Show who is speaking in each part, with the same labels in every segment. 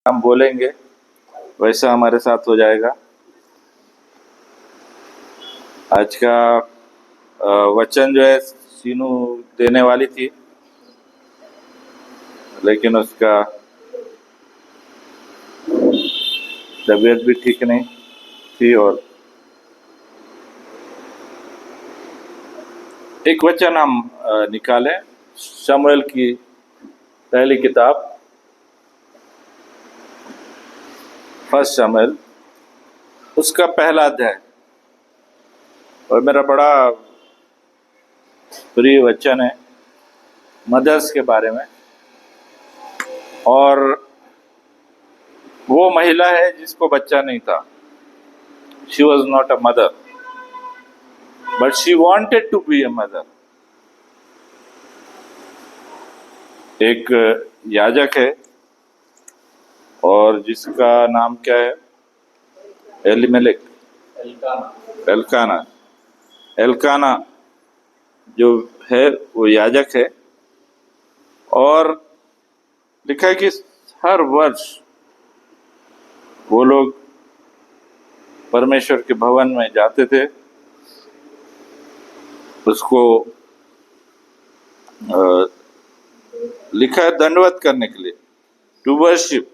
Speaker 1: हम बोलेंगे वैसा हमारे साथ हो जाएगा। आज का वचन जो है सीनू देने वाली थी, लेकिन उसका तबीयत भी ठीक नहीं थी। और एक वचन हम निकालें, शमूएल की पहली किताब, फर्स्ट शमूएल, उसका पहला अध्याय। और मेरा बड़ा प्रिय वचन है मदर्स के बारे में। और वो महिला है जिसको बच्चा नहीं था। She was not a mother, but she wanted to be a mother. एक याजक है और जिसका नाम क्या है? Elimelech, Elkanah. एल्काना जो है वो याजक है। और लिखा है कि हर वर्ष वो लोग परमेश्वर के भवन में जाते थे, उसको लिखा है दंडवत करने के लिए, टू वर्शिप,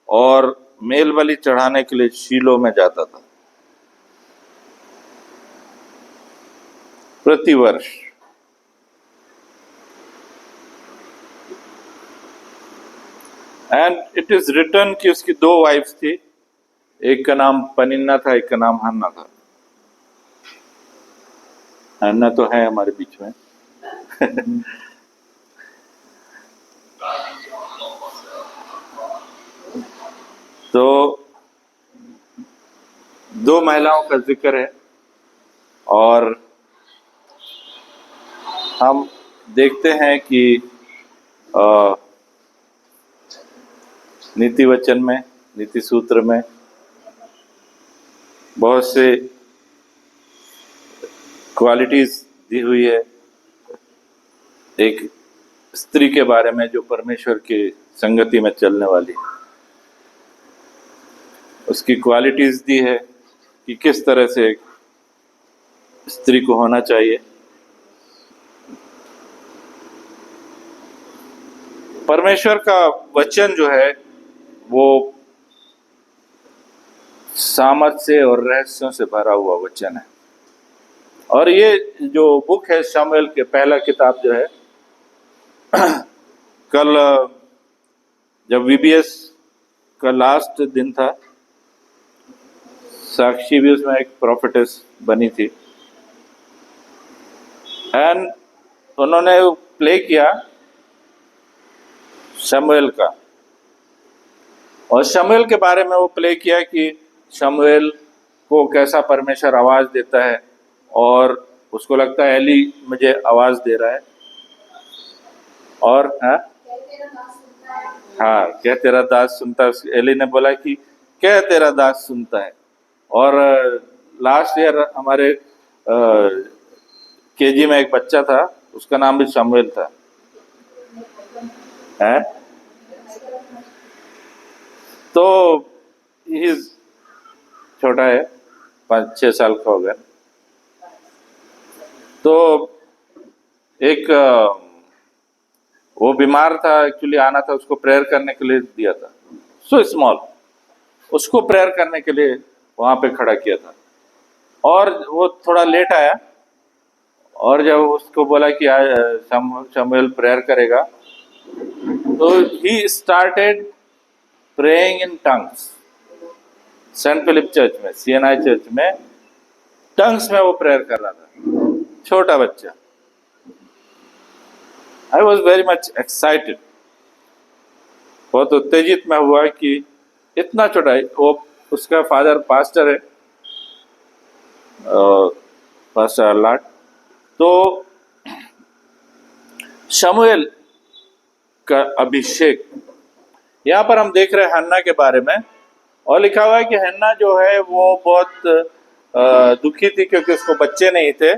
Speaker 1: और मेल बलि चढ़ाने के लिए शीलो में जाता था प्रति वर्ष। एंड इट इज रिटन कि उसकी दो वाइफ्स थी, एक का नाम पनिन्ना था, एक का नाम हन्ना था। हन्ना तो है हमारे बीच में। तो दो महिलाओं का जिक्र है। और हम देखते हैं कि नीति वचन में, नीति सूत्र में बहुत से क्वालिटीज दी हुई है एक स्त्री के बारे में जो परमेश्वर की संगति में चलने वाली है। उसकी क्वालिटीज दी है कि किस तरह से एक स्त्री को होना चाहिए। परमेश्वर का वचन जो है वो सामर्थ से और रहस्यों से भरा हुआ वचन है। और ये जो बुक है शमूएल के पहला किताब जो है, कल जब वीबीएस का लास्ट दिन था, साक्षी भी उसमें एक प्रोफेटेस बनी थी, एंड उन्होंने प्ले किया शमूएल का। और शमूएल के बारे में वो प्ले किया कि शमूएल को कैसा परमेश्वर आवाज देता है, और उसको लगता है एली मुझे आवाज दे रहा है। और हाँ, क्या तेरा दास सुनता है। एली ने बोला कि क्या तेरा दास सुनता है। और लास्ट ईयर हमारे केजी में एक बच्चा था, उसका नाम भी शमूएल था। है तो ही छोटा है, 5-6 साल का हो गया। तो एक वो बीमार था, एक्चुअली आना था, उसको प्रेयर करने के लिए दिया था। सो स्मॉल, उसको प्रेयर करने के लिए वहां पे खड़ा किया था। और वो थोड़ा लेट आया, और जब उसको बोला कि शमूएल प्रेयर करेगा, तो he started praying in tongues. Saint Philip church में, सीएनआई चर्च में टंग्स में वो प्रेयर कर रहा था, छोटा बच्चा। I was very much excited, बहुत उत्तेजित मैं हुआ कि इतना छोटा है। वो उसका फादर पास्टर है, पास्टर अल्लाट। तो शमूएल का अभिषेक यहाँ पर हम देख रहे हैं हन्ना के बारे में। और लिखा हुआ है कि हन्ना जो है वो बहुत दुखी थी क्योंकि उसको बच्चे नहीं थे।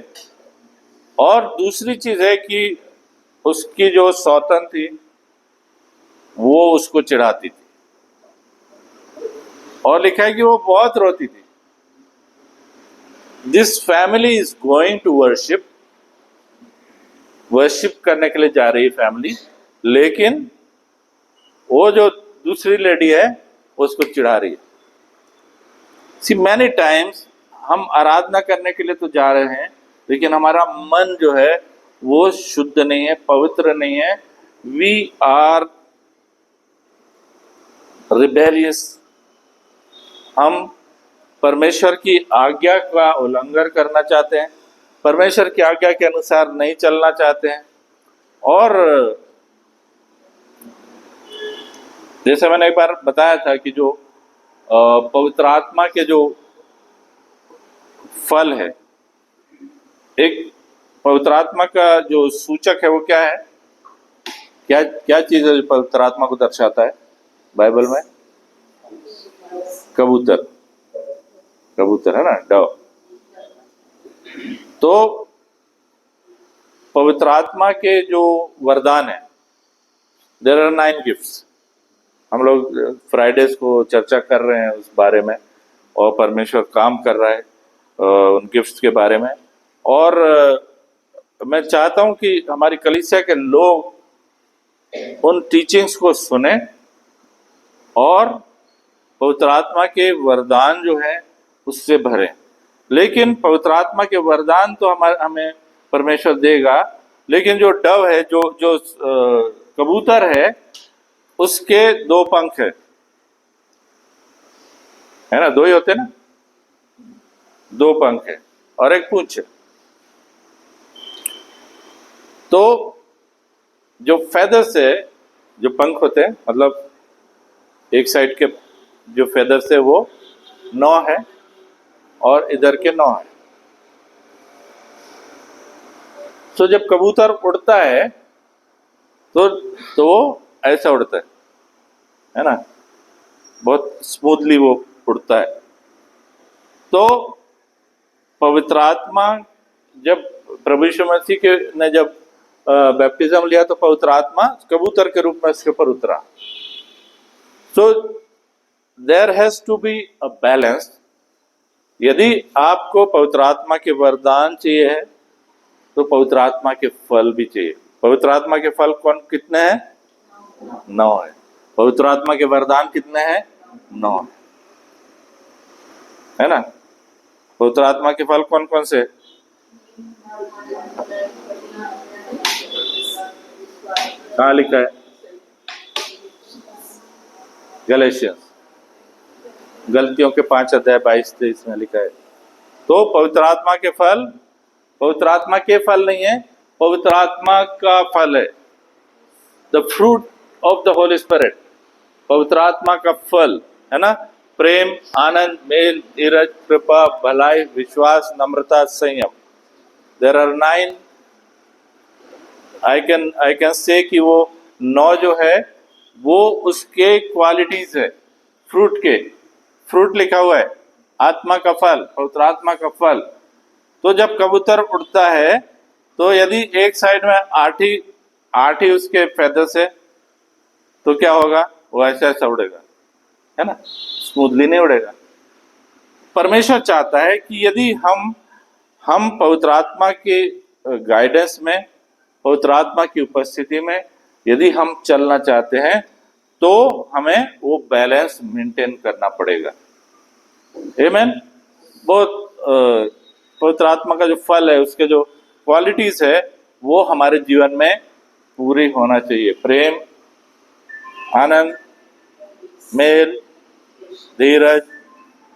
Speaker 1: और दूसरी चीज है कि उसकी जो सौतन थी वो उसको चिढ़ाती थी। और लिखा है कि वो बहुत रोती थी। This family is going to worship, worship करने के लिए जा रही है फैमिली, लेकिन वो जो दूसरी लेडी है उसको चिढ़ा रही है। सी मैनी टाइम्स हम आराधना करने के लिए तो जा रहे हैं, लेकिन हमारा मन जो है वो शुद्ध नहीं है, पवित्र नहीं है। We are rebellious. हम परमेश्वर की आज्ञा का उल्लंघन करना चाहते हैं, परमेश्वर की आज्ञा के अनुसार नहीं चलना चाहते हैं। और जैसे मैंने एक बार बताया था कि जो पवित्र आत्मा के जो फल है, एक पवित्र आत्मा का जो सूचक है वो क्या है? क्या क्या चीज है जो पवित्र आत्मा को दर्शाता है बाइबल में? कबूतर, कबूतर है ना, डव। तो पवित्र आत्मा के जो वरदान है, देयर आर 9 गिफ्ट्स। हम लोग फ्राइडेज को चर्चा कर रहे हैं उस बारे में, और परमेश्वर काम कर रहा है उन गिफ्ट्स के बारे में। और मैं चाहता हूं कि हमारी कलीसिया के लोग उन टीचिंग्स को सुने और पवित्र आत्मा के वरदान जो है उससे भरें। लेकिन पवित्र आत्मा के वरदान तो हमें परमेश्वर देगा, लेकिन जो डव है, जो कबूतर है, उसके 2 पंख है ना? 2 ही होते ना, 2 पंख है और एक पूंछ है। तो जो फेदर्स है, जो पंख होते हैं, मतलब एक साइड के जो फेदर्स है वो 9 है और इधर के 9 है। तो जब कबूतर उड़ता है तो वो ऐसा उड़ता है ना, बहुत स्मूथली वो उड़ता है। तो पवित्र आत्मा, जब प्रभु यीशु मसीह ने जब बैप्टिज्म लिया तो पवित्र आत्मा कबूतर के रूप में उसके ऊपर उतरा। So there has to be a balance. यदि आपको पवित्र आत्मा के वरदान चाहिए है तो पवित्र आत्मा के फल भी चाहिए। पवित्र आत्मा के फल कितने हैं? 9 है। पवित्र आत्मा के वरदान कितने हैं? 9 है ना। पवित्र आत्मा के फल कौन कौन से? कहाँ लिखा है? गलेशियंस, गलतियों के 5 अध्याय 22-23 में लिखा है। तो पवित्र आत्मा के फल, पवित्र आत्मा के फल नहीं है, पवित्र आत्मा का फल है। The fruit of the Holi spirit, पवित्र आत्मा का फल है ना। प्रेम, आनंद, मेल, धीरज, कृपा, भलाई, विश्वास, नम्रता, संयम। There are 9। I can say कि वो 9 जो है वो उसके क्वालिटीज है। फ्रूट लिखा हुआ है, आत्मा का फल, पवित्र आत्मा का फल। तो जब कबूतर उड़ता है तो यदि एक साइड में 8 ही उसके फेदर्स है तो क्या होगा? वो ऐसा उड़ेगा, है ना, स्मूथली नहीं उड़ेगा। परमेश्वर चाहता है कि यदि हम पवित्र आत्मा के गाइडेंस में, पवित्र आत्मा की उपस्थिति में यदि हम चलना चाहते हैं तो हमें वो बैलेंस मेंटेन करना पड़ेगा। आमीन। बहुत पवित्र आत्मा का जो फल है, उसके जो क्वालिटीज है, वो हमारे जीवन में पूरी होना चाहिए। प्रेम, आनंद, मेल, धीरज,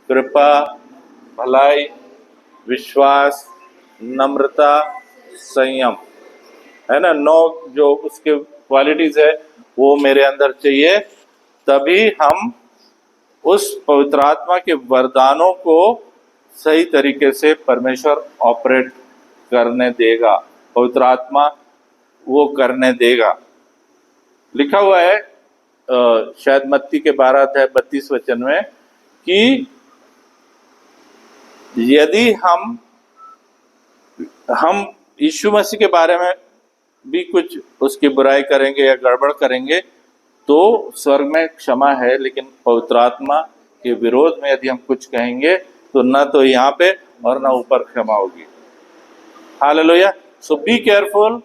Speaker 1: कृपा, भलाई, विश्वास, नम्रता, संयम, है ना। 9 जो उसके क्वालिटीज है वो मेरे अंदर चाहिए, तभी हम उस पवित्र आत्मा के वरदानों को सही तरीके से परमेश्वर ऑपरेट करने देगा। पवित्र आत्मा वो करने देगा। लिखा हुआ है शायद मत्ती के 12-32 में कि यदि हम यीशु मसीह के बारे में भी कुछ उसकी बुराई करेंगे या गड़बड़ करेंगे तो स्वर्ग में क्षमा है, लेकिन पवित्र आत्मा के विरोध में यदि हम कुछ कहेंगे तो न तो यहाँ पे और न ऊपर क्षमा होगी। हालेलुया। So be careful.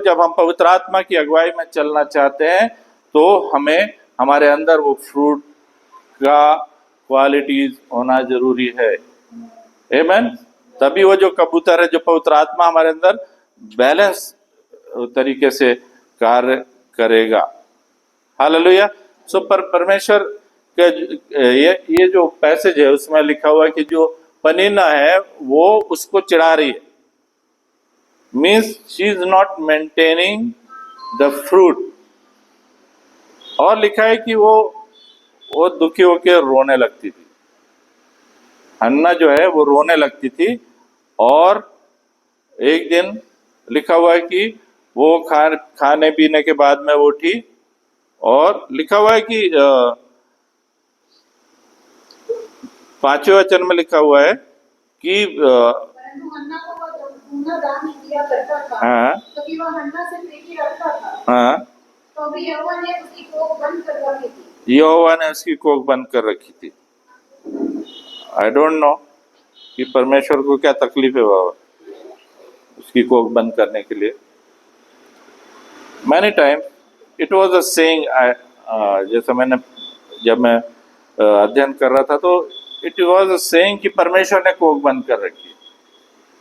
Speaker 1: जब हम पवित्र आत्मा की अगुवाई में चलना चाहते हैं तो हमें हमारे अंदर वो फ्रूट का क्वालिटीज होना जरूरी है। आमीन। तभी वो जो कबूतर है, जो पवित्र आत्मा हमारे अंदर बैलेंस तरीके से कार्य करेगा। हालेलुया। सो परमेश्वर का ये जो पैसेज है उसमें लिखा हुआ है कि जो पनीना है वो उसको चिढ़ा रही है, means she is not maintaining the fruit. और लिखा है कि वो दुखी होकर रोने लगती थी। हन्ना जो है वो रोने लगती थी। और एक दिन लिखा हुआ है कि वो खाने पीने के बाद में वो उठी, और लिखा हुआ है कि 5वें वचन में लिखा हुआ है कि
Speaker 2: हन्ना को वह दूना दान किया करता था।
Speaker 1: हाँ
Speaker 2: क्योंकि वह हन्ना से प्रीति रखता था।
Speaker 1: हाँ,
Speaker 2: तो भी यहोवा ने उसकी कोख बंद कर रखी थी।
Speaker 1: यहोवा ने उसकी कोख बंद कर रखी थी। आई डोंट नो कि परमेश्वर को क्या तकलीफ है बाबा उसकी कोख बंद करने के लिए। Many time it was a saying, जैसे जब मैं अध्ययन कर रहा था तो इट वॉज अ सेइंग कि परमेश्वर ने कोख बंद कर रखी है।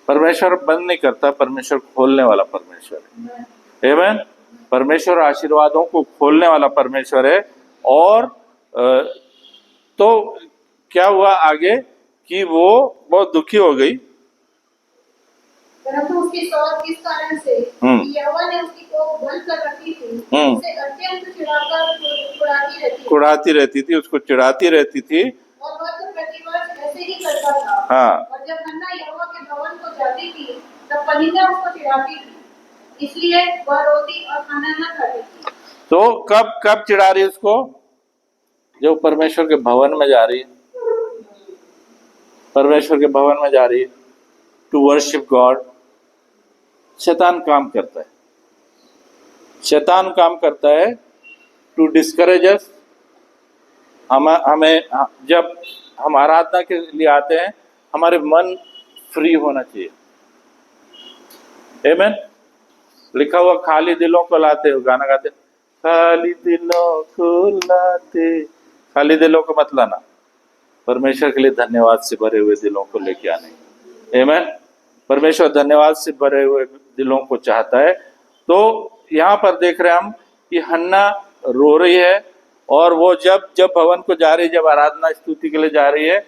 Speaker 1: परमेश्वर बंद नहीं करता, परमेश्वर खोलने वाला परमेश्वर है। आमीन। परमेश्वर आशीर्वादों को खोलने वाला परमेश्वर है। और तो क्या हुआ आगे कि वो बहुत दुखी हो गई।
Speaker 2: परंतु उसकी सौत किस कारण से कि यहोवा ने उसकी कोख बंद कर रखी थी, उसे अत्यंत
Speaker 1: कुढ़ाती रहती थी, उसको चिढ़ाती रहती थी।
Speaker 2: और वह तो प्रतिवर्ष ऐसे ही करता था।
Speaker 1: हाँ।
Speaker 2: और जब हन्ना यहोवा के भवन को जाती थी तब पनीना उसको चिढ़ाती थी, इसलिए वह रोती और खाना न खाती थी।
Speaker 1: तो कब चिढ़ा रही उसको? जब परमेश्वर के भवन में जा रही है, परमेश्वर के भवन में जा रही है टू वर्शिप गॉड। शैतान काम करता है, शैतान काम करता है टू डिस्करेज अस। हमें जब हम आराधना के लिए आते हैं हमारे मन फ्री होना चाहिए। आमीन। लिखा हुआ खाली दिलों को लाते हो, गाना गाते, खाली दिलों को लाते। खाली दिलों को मत लाना, परमेश्वर के लिए धन्यवाद से भरे हुए दिलों को लेके आने। आमीन। परमेश्वर धन्यवाद से भरे हुए दिलों को चाहता है। तो यहाँ पर देख रहे हैं हम कि हन्ना रो रही है, और वो जब भवन को जा रही है, जब आराधना स्तुति के लिए जा रही है,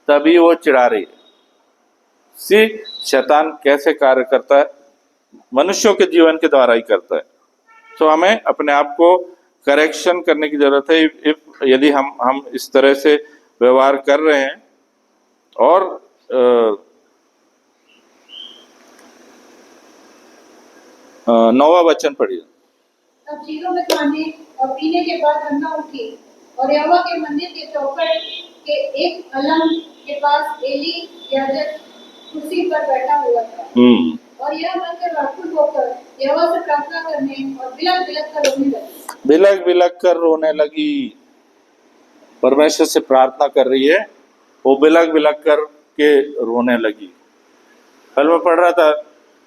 Speaker 1: तभी वो चिढ़ा रही है। शैतान कैसे कार्य करता है? मनुष्यों के जीवन के द्वारा ही करता है। तो हमें अपने आप को करेक्शन करने की जरूरत है। यदि हम इस तरह से व्यवहार कर रहे हैं। और 9वां वचन पढ़िए।
Speaker 2: तब चीलों में खाने और पीने के बाद हन्ना उठी और यहोवा के मंदिर के चौखट के एक अलंग के पास एली याजक कुर्सी पर बैठा हुआ था। और यह मनकर व्याकुल होकर यहोवा से प्रार्थना करने और बिलख बिलख कर रोने लगी।
Speaker 1: परमेश्वर से प्रार्थना कर रही है, वो बिलख बिलख कर के रोने लगी। कल मैं पढ़ रहा था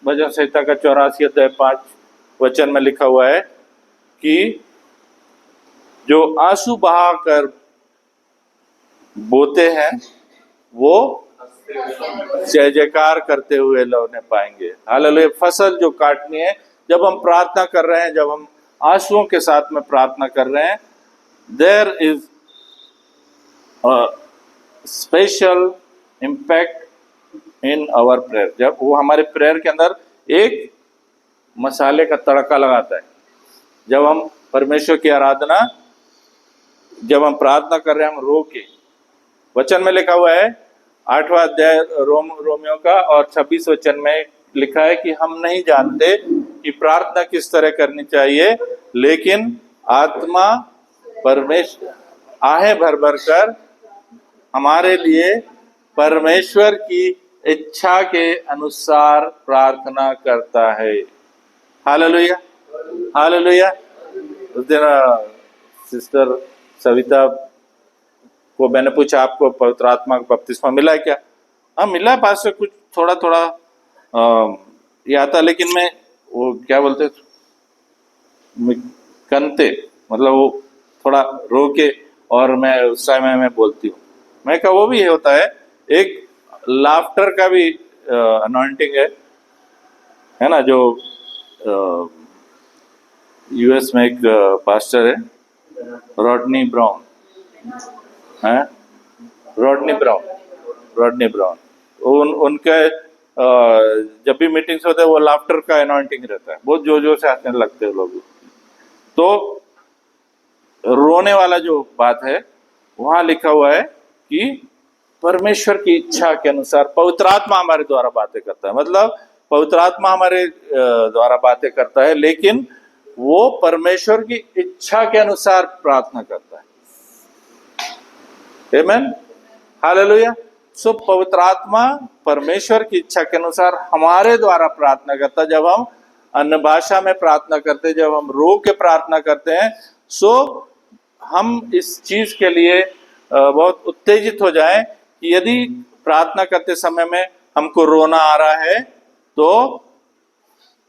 Speaker 1: भजन संहिता का 84 अध्याय 5 वचन में लिखा हुआ है कि जो आंसू बहाकर बोते हैं वो जय जयकार करते हुए लौटने पाएंगे। हालेलुया। फसल जो काटनी है, जब हम प्रार्थना कर रहे हैं, जब हम आंसुओं के साथ में प्रार्थना कर रहे हैं, there is special impact in our prayer. जब वो हमारे प्रेयर के अंदर एक मसाले का तड़का लगाता है। जब हम परमेश्वर की आराधना, जब हम प्रार्थना कर रहे हैं, हम रो के, वचन में लिखा हुआ है 8वां अध्याय रोमियो का और 26 वचन में लिखा है कि हम नहीं जानते कि प्रार्थना किस तरह करनी चाहिए, लेकिन आत्मा परमेश्वर आहें भर भर कर हमारे लिए परमेश्वर की इच्छा के अनुसार प्रार्थना करता है। Hallelujah, hallelujah. उस दिन सिस्टर सविता वो मैंने पूछा आपको पवित्र आत्मा का बपतिस्मा मिला है क्या? हाँ मिला है पास से कुछ थोड़ा थोड़ा ये आता, लेकिन मैं वो क्या बोलते कनते, मतलब वो थोड़ा रो के और मैं उस समय मैं बोलती हूँ। मैं कहा वो भी होता है, एक लाफ्टर का भी अनॉइंटिंग है ना। जो यूएस में एक पास्टर है रॉडनी ब्राउन, है रॉडनी ब्राउन उनके जब भी मीटिंग्स होते हैं वो लाफ्टर का अनॉइंटिंग रहता है, बहुत जोर जोर से हंसने लगते हैं लोग। तो रोने वाला जो बात है वहां लिखा हुआ है कि परमेश्वर की इच्छा के अनुसार पवित्र आत्मा हमारे द्वारा बातें करता है। मतलब पवित्र आत्मा हमारे द्वारा बातें करता है, लेकिन वो परमेश्वर की इच्छा के अनुसार प्रार्थना करता है। आमेन, हालेलुया। सो पवित्र आत्मा परमेश्वर की इच्छा के अनुसार हमारे द्वारा प्रार्थना करता है। जब हम अन्य भाषा में प्रार्थना करते हैं, जब हम रो के प्रार्थना करते हैं, सो हम इस चीज के लिए बहुत उत्तेजित हो जाएं कि यदि प्रार्थना करते समय में हमको रोना आ रहा है तो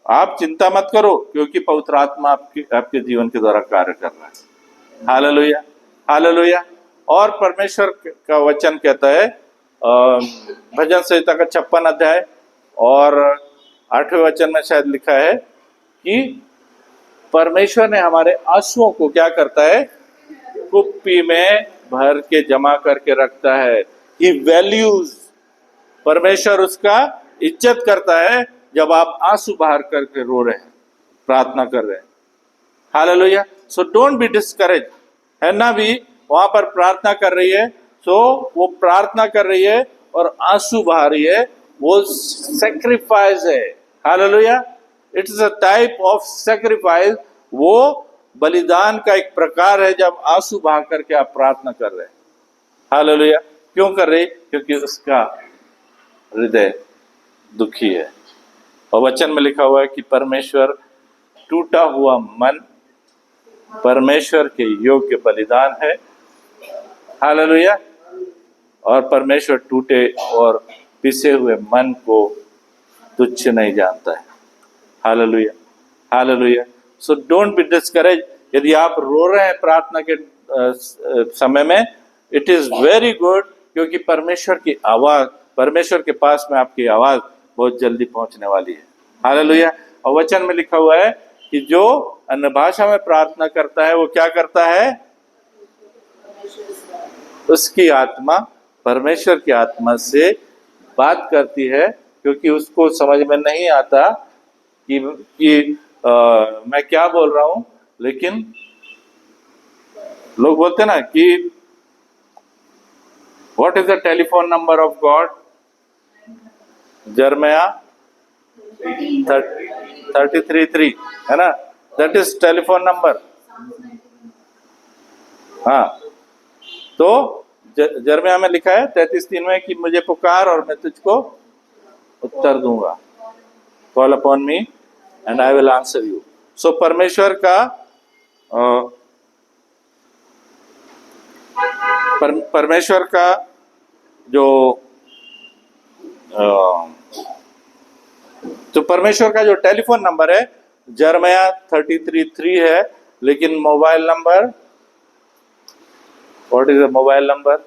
Speaker 1: आप चिंता मत करो, क्योंकि पवित्र आत्मा आपके जीवन के द्वारा कार्य कर रहा है। Hallelujah, hallelujah. और परमेश्वर का वचन कहता है भजन संहिता का 56 अध्याय और 8वें वचन में शायद लिखा है कि परमेश्वर ने हमारे आंसुओं को क्या करता है, कुप्पी में भर के जमा करके रखता है। ही वैल्यूज, परमेश्वर उसका इज्जत करता है जब आप आंसू बाहर करके रो रहे हैं, प्रार्थना कर रहे हैं। Hallelujah. So don't be discourage. Hannah भी वहां पर प्रार्थना कर रही है, सो वो प्रार्थना कर रही है और आंसू बहा रही है, वो सेक्रीफाइस है। Hallelujah. It is a type of sacrifice. वो बलिदान का एक प्रकार है जब आंसू बहा करके आप प्रार्थना कर रहे हैं। हालेलुया। क्यों कर रहे? क्योंकि उसका हृदय दुखी है। और वचन में लिखा हुआ है कि परमेश्वर टूटा हुआ मन परमेश्वर के योग्य बलिदान है। हालेलुया। और परमेश्वर टूटे और पिसे हुए मन को तुच्छ नहीं जानता है। Hallelujah, hallelujah. So don't be discourage. यदि आप रो रहे हैं प्रार्थना के समय में, इट इज वेरी गुड, क्योंकि परमेश्वर की आवाज, परमेश्वर के पास में आपकी आवाज बहुत जल्दी पहुंचने वाली है। हालेलुया। और वचन में लिखा हुआ है कि जो अन्य भाषा में प्रार्थना करता है वो क्या करता है, उसकी आत्मा परमेश्वर की आत्मा से बात करती है, क्योंकि उसको समझ में नहीं आता कि मैं क्या बोल रहा हूं। लेकिन लोग बोलते ना कि what is the telephone number of God, Jeremiah 33:3 है ना, दैट इज टेलीफोन नंबर। हाँ, तो जर्मया में लिखा है 33:3 में कि मुझे पुकार और मैं तुझको उत्तर दूंगा। Call upon me and I will answer you. So परमेश्वर का परमेश्वर का जो तो परमेश्वर का जो टेलीफोन नंबर है जर्मया 33:3 है, लेकिन mobile number, what is the mobile number?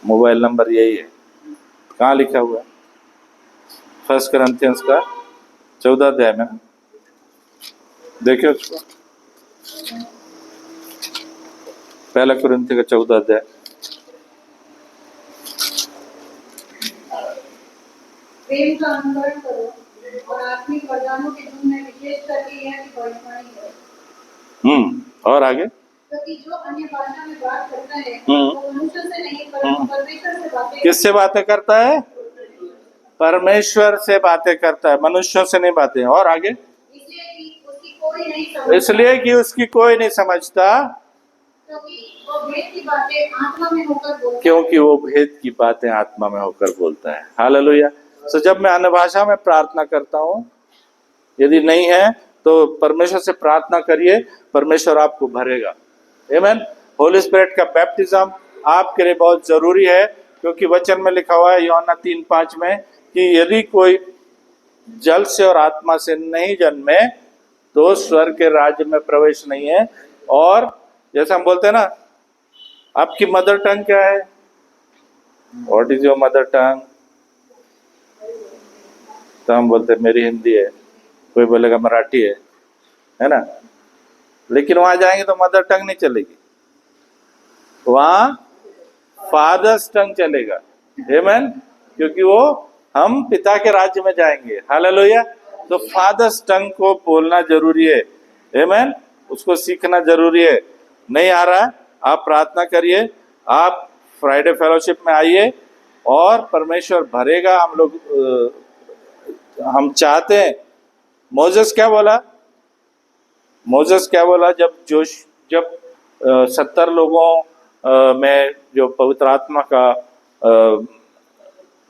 Speaker 1: Mobile number यही है। कहाँ लिखा हुआ है? 1 कुरिन्थियंस का 14 अध्याय में, देखिए उसको। 1 कुरिन्थियंस का 14 अध्याय।
Speaker 2: प्रेम का अनुकरण करो और आत्मिक वरदानों के गुण में विशेष करके यह कि भविष्यवाणी करो।
Speaker 1: और आगे,
Speaker 2: क्योंकि जो अन्य भाषा में बात करता है वो मनुष्य से नहीं परंतु परमेश्वर से बातें।
Speaker 1: किससे बातें करता है? परमेश्वर से बातें करता है, मनुष्यों से नहीं बातें। और आगे,
Speaker 2: इसलिए कि उसकी कोई नहीं समझता,
Speaker 1: इसलिए कि उसकी कोई नहीं समझता,
Speaker 2: क्योंकि वो भेद की बातें आत्मा में होकर बोलता है।
Speaker 1: क्योंकि वो भेद की बातें आत्मा में होकर बोलता है। हालेलुया। सो जब मैं अन्य भाषा में प्रार्थना करता हूँ, यदि नहीं है तो परमेश्वर से प्रार्थना करिए, परमेश्वर आपको भरेगा। आमीन। होली स्पिरिट का बैप्टिज्म आपके लिए बहुत जरूरी है, क्योंकि वचन में लिखा हुआ है यूहन्ना 3:5 में कि यदि कोई जल से और आत्मा से नहीं जन्मे तो स्वर्ग के राज्य में प्रवेश नहीं है। और जैसे हम बोलते हैं ना, आपकी मदर टंग क्या है? What is your mother tongue? तो हम बोलते हैं मेरी हिंदी है, कोई बोलेगा मराठी है ना। लेकिन वहां जाएंगे तो मदर टंग नहीं चलेगी, वहां फादर्स टंग चलेगा। आमेन। क्योंकि वो हम पिता के राज्य में जाएंगे। हालेलुया। तो फादर्स टंग को बोलना जरूरी है। आमेन। उसको सीखना जरूरी है। नहीं आ रहा, आप प्रार्थना करिए, आप फ्राइडे फेलोशिप में आइए और परमेश्वर भरेगा। हम लोग हम चाहते हैं। मोसेस क्या बोला? मोसेस क्या बोला? जब 70 लोगों में जो पवित्र आत्मा का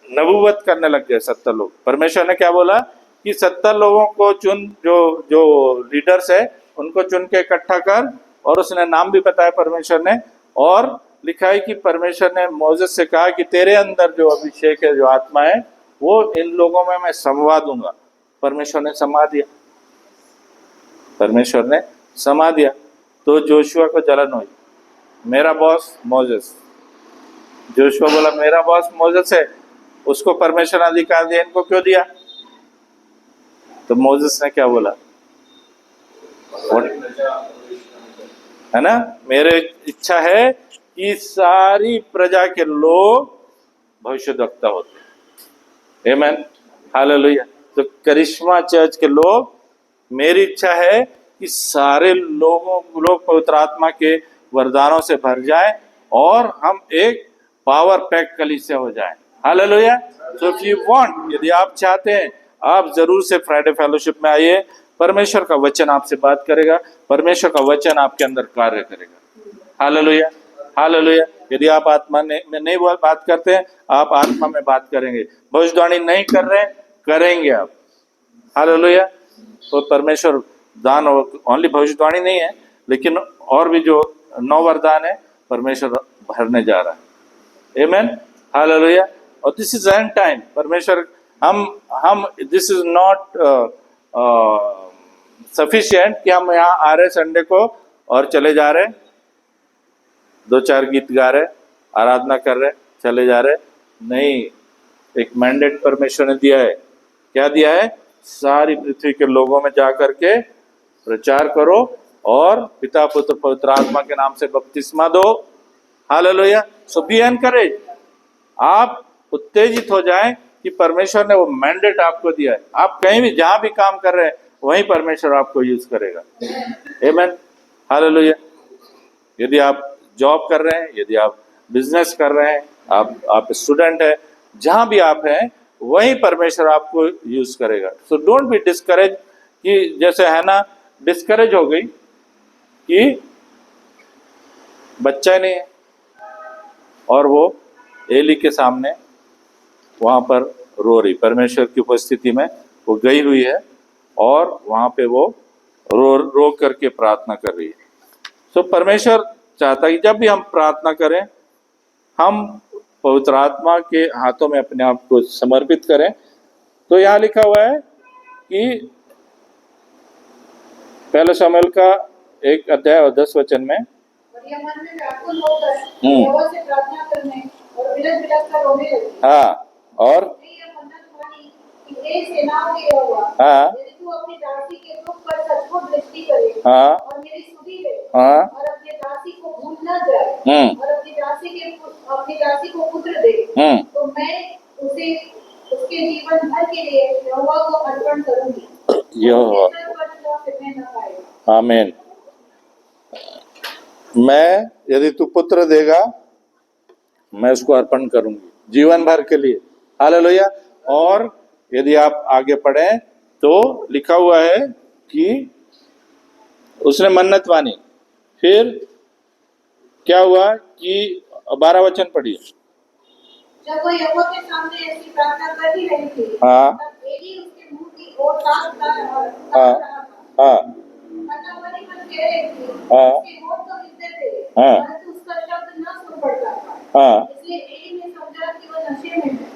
Speaker 1: नबूवत करने लग गए 70 लोग, परमेश्वर ने क्या बोला कि 70 लोगों को चुन, जो लीडर्स है उनको चुन के इकट्ठा कर। और उसने नाम भी बताया परमेश्वर ने। और लिखा है कि परमेश्वर ने मोसेस से कहा कि तेरे अंदर जो अभिषेक है, जो आत्मा है, वो इन लोगों में मैं समवा दूंगा। परमेश्वर ने समा दिया। परमेश्वर ने समा दिया। तो जोशुआ को जलन हुई, मेरा बॉस मोसेस। जोशुआ बोला मेरा बॉस मोसेस है, उसको परमेश्वर ने अधिकार दिया, इनको क्यों दिया? तो मोसेस ने क्या बोला? है ना, मेरे इच्छा है कि सारी प्रजा के लोग भविष्यद्वक्ता होते। आमेन। हालेलुया। तो करिश्मा चर्च के लोग, मेरी इच्छा है कि सारे लोग पवित्र आत्मा के वरदानों से भर जाएं और हम एक पावर पैक कलीसिया हो जाएं। Hallelujah. So if you want, यदि आप चाहते हैं, आप जरूर से फ्राइडे फेलोशिप में आइए। परमेश्वर का वचन आपसे बात करेगा, परमेश्वर का वचन आपके अंदर कार्य करेगा। हालेलुया। हालेलुया। यदि आप आत्मा में नहीं बात करते हैं, आप आत्मा में बात करेंगे। भविष्यवाणी नहीं कर रहे, करेंगे आप। हालेलुया। तो परमेश्वर दान, ओनली भविष्यवाणी नहीं है, लेकिन और भी जो 9 वरदान है परमेश्वर भरने जा रहा है। आमेन। हालेलुया। और दिस इज एंड टाइम। परमेश्वर हम दिस इज नॉट सफिशिएंट कि हम यहाँ आ रहे संडे को और चले जा रहे, 2-4 गीत गा रहे, आराधना कर रहे, चले जा रहे। नहीं, एक मैंडेट परमेश्वर ने दिया है। क्या दिया है? सारी पृथ्वी के लोगों में जाकर के प्रचार करो और पिता पुत्र पवित्र आत्मा के नाम से बपतिस्मा दो। हालेलुया। So be encourage. आप उत्तेजित हो जाएं कि परमेश्वर ने वो मैंडेट आपको दिया है। आप कहीं भी जहां भी काम कर रहे हैं, वहीं परमेश्वर आपको यूज करेगा। आमेन। हालेलुया। यदि आप जॉब कर रहे हैं, यदि आप बिजनेस कर रहे हैं, आप स्टूडेंट हैं, जहां भी आप हैं, वहीं परमेश्वर आपको यूज करेगा। सो डोंट बी डिस्करेज कि जैसे है ना, डिस्करेज हो गई कि बच्चा नहीं है और वो एली के सामने वहां पर रो रही, परमेश्वर की उपस्थिति में वो गई हुई है और वहां पे वो रो करके प्रार्थना कर रही है। सो परमेश्वर चाहता है कि जब भी हम प्रार्थना करें, हम पवित्र आत्मा के हाथों में अपने आप को समर्पित करें। तो यहाँ लिखा हुआ है कि पहले शमूएल का 1 अध्याय और 10 वचन में,
Speaker 2: और यह मन में व्याकुल होकर यहोवा से प्रार्थना करने और बिलख बिलख कर रोने लगी।
Speaker 1: हाँ, और
Speaker 2: यह मन्नत मानी कि हे सेनाओं के यहोवा,
Speaker 1: हाँ,
Speaker 2: यदि तू अपनी दासी के दुख पर सचमुच दृष्टि करे,
Speaker 1: हाँ,
Speaker 2: और मेरी सुधि ले,
Speaker 1: हाँ,
Speaker 2: और अपनी दासी को भूल न जाए, और अपनी दासी को पुत्र दे, तो मैं उसे उसके जीवन भर के लिए यहोवा को अर्पण करूंगी।
Speaker 1: यहोवा। आमीन। मैं, यदि तू पुत्र देगा, मैं उसको अर्पण करूंगी जीवन भर के लिए। हालेलुया। और यदि आप आगे पढ़ें तो लिखा हुआ है कि उसने मन्नत मानी। फिर क्या हुआ कि 12 वचन पढ़िए।
Speaker 2: जब वो यहोवा के सामने ऐसी प्रार्थना कर ही रही थी,
Speaker 1: हाँ,
Speaker 2: तब एली उसके मुंह की ओर ताक रहा था।
Speaker 1: हाँ,
Speaker 2: मन्नत वाली मन कह रही थी,
Speaker 1: हाँ,
Speaker 2: उसके होंठ तो हिलते थे,
Speaker 1: हाँ,
Speaker 2: परंतु
Speaker 1: हाँ
Speaker 2: इसलिए एली ने समझा कि वह नशे में है।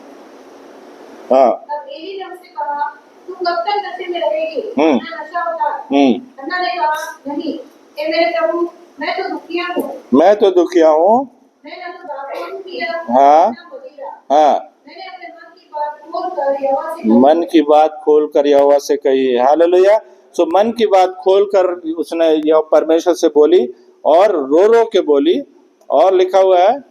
Speaker 1: हाँ
Speaker 2: तब एली ने उससे कहा, तू कब तक नशे में रहेगी?
Speaker 1: हम्म।
Speaker 2: अपना नशा उतार।
Speaker 1: हम्म।
Speaker 2: हन्ना ने कहा, नहीं, हे मेरे प्रभु, मैं तो दुखिया हूँ।
Speaker 1: मैं तो दुखिया हूँ।
Speaker 2: मैंने न तो दारू पिया,
Speaker 1: हाँ।
Speaker 2: न मदिरा।
Speaker 1: हाँ,
Speaker 2: मैंने अपने मन की बात खोलकर यहोवा से कही।
Speaker 1: मन की बात खोल कर यहोवा से कही। हालेलुया। सो मन की बात खोल कर उसने यह परमेश्वर से बोली और रो के बोली। और लिखा हुआ है,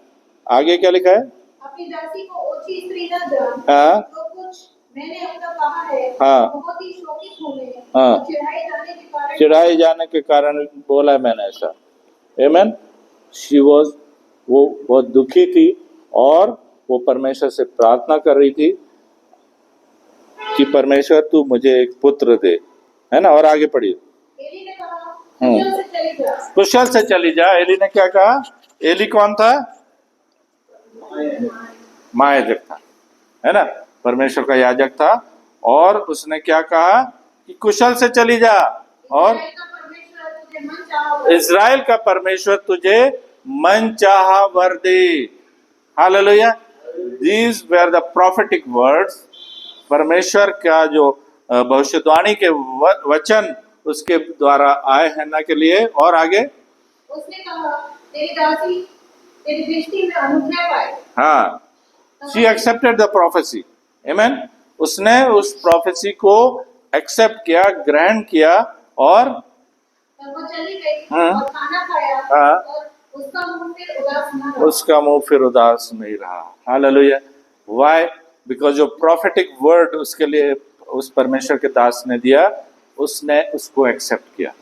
Speaker 1: आगे क्या लिखा है?
Speaker 2: अपनी दासी को ओछी स्त्री न जान।
Speaker 1: हाँ।
Speaker 2: जो कुछ मैंने अब तक कहा है,
Speaker 1: हाँ।
Speaker 2: बहुत ही शोकित हूँ मैं।
Speaker 1: हाँ।
Speaker 2: और
Speaker 1: चिढ़ाए जाने के कारण बोला मैंने ऐसा। आमेन। शी वॉज, वो बहुत दुखी थी और वो परमेश्वर से प्रार्थना कर रही थी कि परमेश्वर तू मुझे एक पुत्र दे, है ना। और आगे पढ़िए।
Speaker 2: एली ने कहा, कुशल से चली जा।
Speaker 1: कुशल से चली जा। एली ने क्या कहा? एली कौन था? महायाजक था, है ना, परमेश्वर का याजक था। और उसने क्या कहा कि कुशल से चली जा। और इज़राइल का परमेश्वर तुझे मन चाहा वर दे। Hallelujah. These were the prophetic words. परमेश्वर का जो भविष्यवाणी के वचन उसके द्वारा आए हन्ना के लिए। और आगे
Speaker 2: उसने कहा, तेरी दासी तेरी दृष्टि में अनुग्रह पाए।
Speaker 1: हाँ, शी एक्सेप्टेड द प्रोफेसी। आमेन। उसने उस प्रोफेसी को एक्सेप्ट किया, ग्रहण किया। और
Speaker 2: वो चली गई और खाना खाया।
Speaker 1: हाँ।
Speaker 2: और उसका मुंह फिर उदास न रहा।
Speaker 1: उसका मुंह फिर उदास नहीं रहा। हालेलुया। व्हाई? बिकॉज जो प्रोफेटिक वर्ड उसके लिए उस परमेश्वर के दास ने दिया, उसने उसको एक्सेप्ट किया।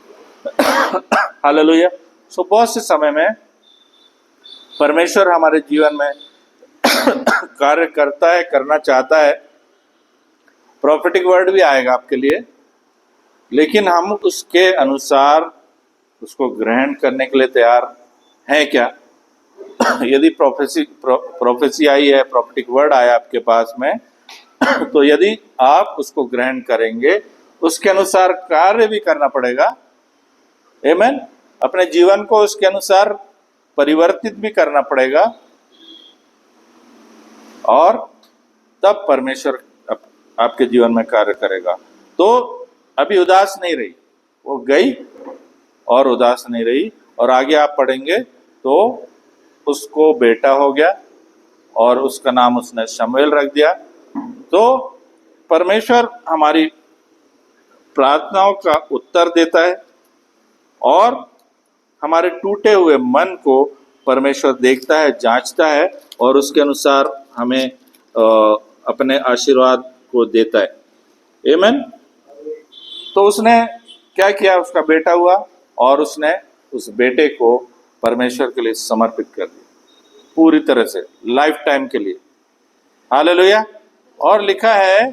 Speaker 1: हालेलुया। सो बहुत से समय में परमेश्वर हमारे जीवन में कार्य करता है, करना चाहता है। प्रोफेटिक वर्ड भी आएगा आपके लिए, लेकिन हम उसके अनुसार उसको ग्रहण करने के लिए तैयार हैं क्या? यदि प्रोफेसी आई है, प्रोफेटिक वर्ड आया आपके पास में, तो यदि आप उसको ग्रहण करेंगे, उसके अनुसार कार्य भी करना पड़ेगा। आमेन। अपने जीवन को उसके अनुसार परिवर्तित भी करना पड़ेगा। और तब परमेश्वर आपके जीवन में कार्य करेगा। तो अभी उदास नहीं रही, वो गई और उदास नहीं रही। और आगे आप पढ़ेंगे तो उसको बेटा हो गया और उसका नाम उसने शमूएल रख दिया। तो परमेश्वर हमारी प्रार्थनाओं का उत्तर देता है और हमारे टूटे हुए मन को परमेश्वर देखता है, जांचता है और उसके अनुसार हमें अपने आशीर्वाद को देता है। आमेन। तो उसने क्या किया? उसका बेटा हुआ और उसने उस बेटे को परमेश्वर के लिए समर्पित कर दिया पूरी तरह से, लाइफ टाइम के लिए। हालेलुया। और लिखा है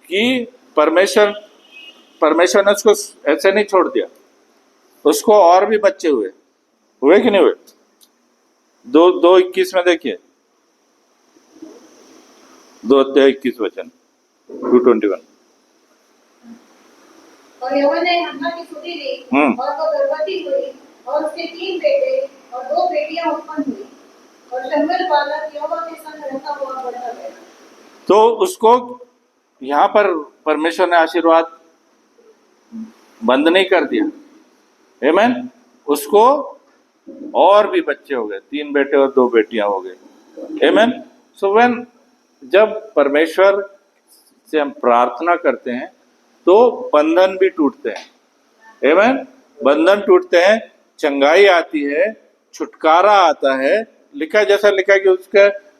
Speaker 1: कि परमेश्वर ने उसको ऐसे नहीं छोड़ दिया, उसको और भी बच्चे हुए कि नहीं हुए? 2:21 में देखिए, 2:21 वचन, 2:21।
Speaker 2: और यहोवा ने हन्ना की सुधि ली और वो गर्भवती हुई और उसके 3 बेटे और 2 बेटियां उत्पन्न हुई। और शमूएल बालक यहोवा के संग रहता हुआ बढ़ता गया।
Speaker 1: तो उसको यहाँ पर परमेश्वर ने आशीर्वाद बंद नहीं कर दिया। आमेन। उसको और भी बच्चे हो गए, 3 बेटे और 2 बेटियां हो गए। आमेन। सो व्हेन, जब परमेश्वर से हम प्रार्थना करते हैं तो बंधन भी टूटते हैं। आमेन। बंधन टूटते हैं, चंगाई आती है, छुटकारा आता है। जैसा लिखा कि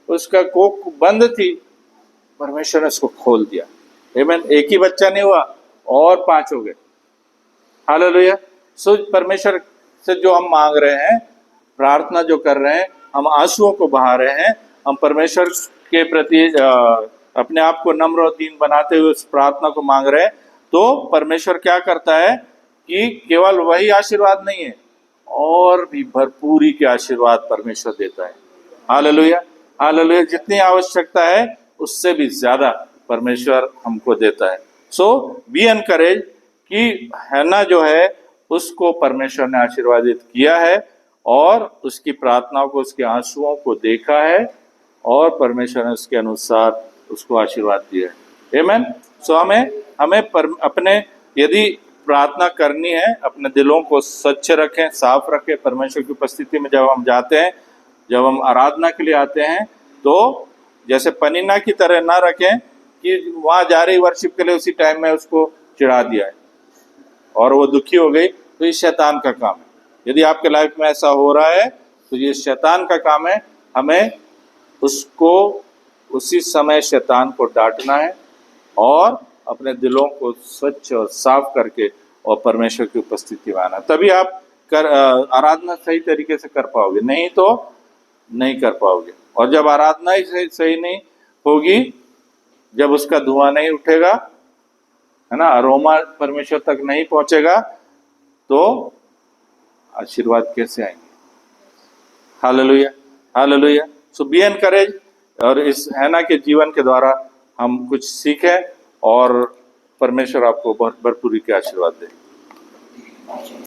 Speaker 1: उसका कोख बंद थी, परमेश्वर ने उसको खोल दिया। आमेन। एक ही बच्चा नहीं हुआ और 5 हो गए। हालेलुया। सो परमेश्वर से जो हम मांग रहे हैं, प्रार्थना जो कर रहे हैं, हम आंसुओं को बहा रहे हैं, हम परमेश्वर के प्रति अपने आप को नम्र और दीन बनाते हुए उस प्रार्थना को मांग रहे हैं, तो परमेश्वर क्या करता है कि केवल वही आशीर्वाद नहीं है, और भी भरपूरी के आशीर्वाद परमेश्वर देता है। हालेलुया। हालेलुया। जितनी आवश्यकता है उससे भी ज्यादा परमेश्वर हमको देता है। सो बी एनकरेज कि हन्ना जो है उसको परमेश्वर ने आशीर्वादित किया है और उसकी प्रार्थनाओं को, उसके आंसुओं को देखा है और परमेश्वर ने उसके अनुसार उसको आशीर्वाद दिया है। आमीन। सो हमें अपने यदि प्रार्थना करनी है, अपने दिलों को स्वच्छ रखें, साफ रखें। परमेश्वर की उपस्थिति में जब हम जाते हैं, जब हम आराधना के लिए आते हैं, तो जैसे पनीना की तरह ना रखें कि वहां जा रही वर्शिप के लिए उसी टाइम में उसको चिढ़ा दिया है और वो दुखी हो गई, तो ये शैतान का काम है। यदि आपके लाइफ में ऐसा हो रहा है तो ये शैतान का काम है। हमें उसको उसी समय शैतान को डांटना है और अपने दिलों को स्वच्छ और साफ करके और परमेश्वर की उपस्थिति में आना, तभी आप आराधना सही तरीके से कर पाओगे, नहीं तो नहीं कर पाओगे। और जब आराधना ही सही नहीं होगी, जब उसका धुआं नहीं उठेगा, है ना, अरोमा परमेश्वर तक नहीं पहुंचेगा, तो आशीर्वाद कैसे आएंगे? Hallelujah, hallelujah. So be encourage. और इस हैना के जीवन के द्वारा हम कुछ सीखें और परमेश्वर आपको भरपूरी के आशीर्वाद दे।